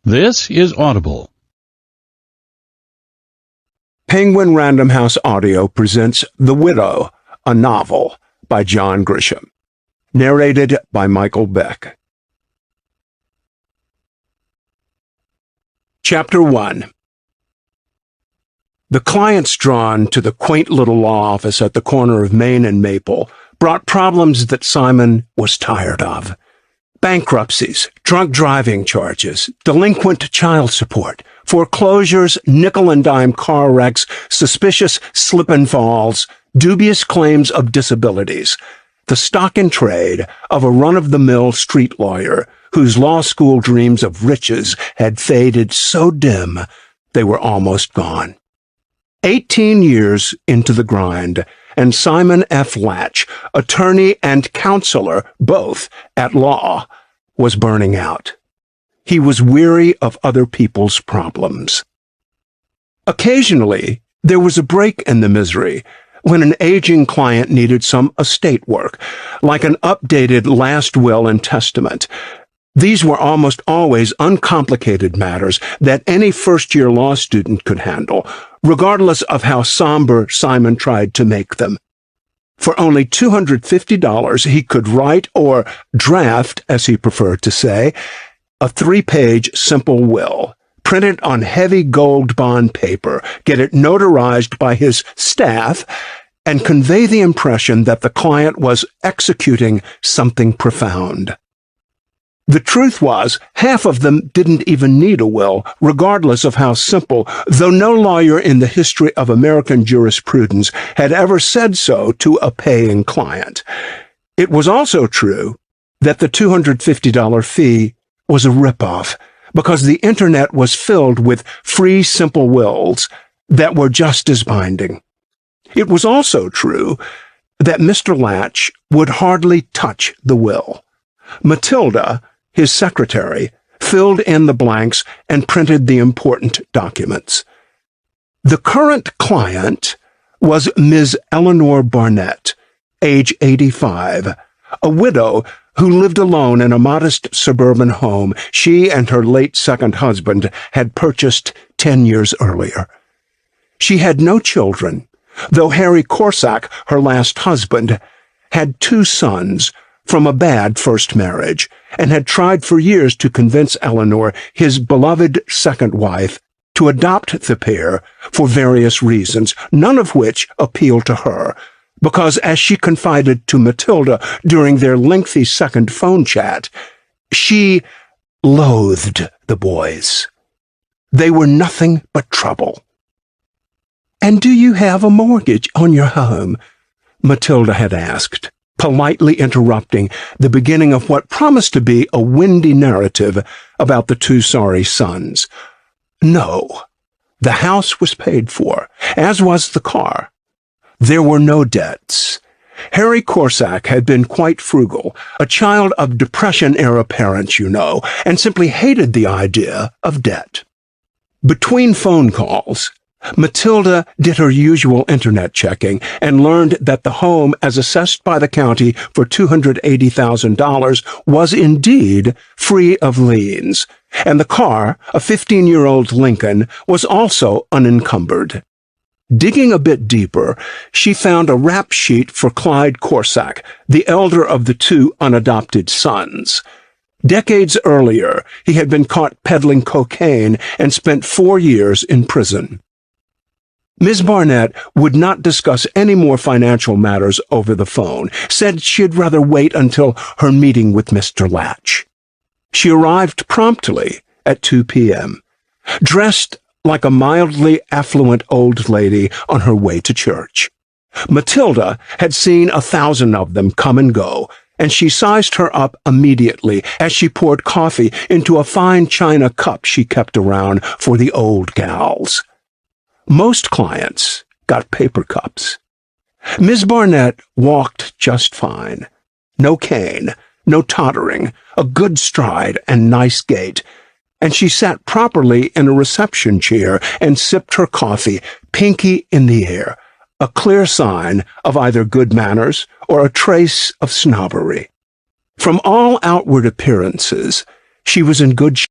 This is Audible. Penguin Random House Audio presents The Widow, a novel by John Grisham. Narrated by Michael Beck. Chapter 1. The clients drawn to the quaint little law office at the corner of Main and Maple brought problems that Simon was tired of. Bankruptcies, drunk driving charges, delinquent child support, foreclosures, nickel-and-dime car wrecks, suspicious slip-and-falls, dubious claims of disabilities. The stock in trade of a run-of-the-mill street lawyer whose law school dreams of riches had faded so dim they were almost gone. 18 years into the grind, and Simon F. Latch, attorney and counselor, both at law, was burning out. He was weary of other people's problems. Occasionally, there was a break in the misery when an aging client needed some estate work, like an updated last will and testament. These were almost always uncomplicated matters that any first-year law student could handle, regardless of how somber Simon tried to make them. For only $250, he could write, or draft, as he preferred to say, a 3-page simple will, print it on heavy gold bond paper, get it notarized by his staff, and convey the impression that the client was executing something profound. The truth was, half of them didn't even need a will, regardless of how simple, though no lawyer in the history of American jurisprudence had ever said so to a paying client. It was also true that the $250 fee was a ripoff, because the Internet was filled with free simple wills that were just as binding. It was also true that Mr. Latch would hardly touch the will. Matilda, his secretary, filled in the blanks and printed the important documents. The current client was Ms. Eleanor Barnett, age 85, a widow who lived alone in a modest suburban home she and her late second husband had purchased 10 years earlier. She had no children, though Harry Corsack, her last husband, had 2 sons from a bad first marriage, and had tried for years to convince Eleanor, his beloved second wife, to adopt the pair for various reasons, none of which appealed to her, because, as she confided to Matilda during their lengthy second phone chat, she loathed the boys. They were nothing but trouble. "And do you have a mortgage on your home?" Matilda had asked, politely interrupting the beginning of what promised to be a windy narrative about the 2 sorry sons. No, the house was paid for, as was the car. There were no debts. Harry Corsack had been quite frugal, a child of Depression-era parents, you know, and simply hated the idea of debt. Between phone calls, Matilda did her usual Internet checking and learned that the home, as assessed by the county for $280,000, was indeed free of liens, and the car, a 15-year-old Lincoln, was also unencumbered. Digging a bit deeper, she found a rap sheet for Clyde Corsack, the elder of the 2 unadopted sons. Decades earlier, he had been caught peddling cocaine and spent 4 years in prison. Ms. Barnett would not discuss any more financial matters over the phone, said she'd rather wait until her meeting with Mr. Latch. She arrived promptly at 2 p.m., dressed like a mildly affluent old lady on her way to church. Matilda had seen 1,000 of them come and go, and she sized her up immediately as she poured coffee into a fine china cup she kept around for the old gals. Most clients got paper cups. Ms. Barnett walked just fine. No cane, no tottering, a good stride and nice gait, and she sat properly in a reception chair and sipped her coffee, pinky in the air, a clear sign of either good manners or a trace of snobbery. From all outward appearances, she was in good shape.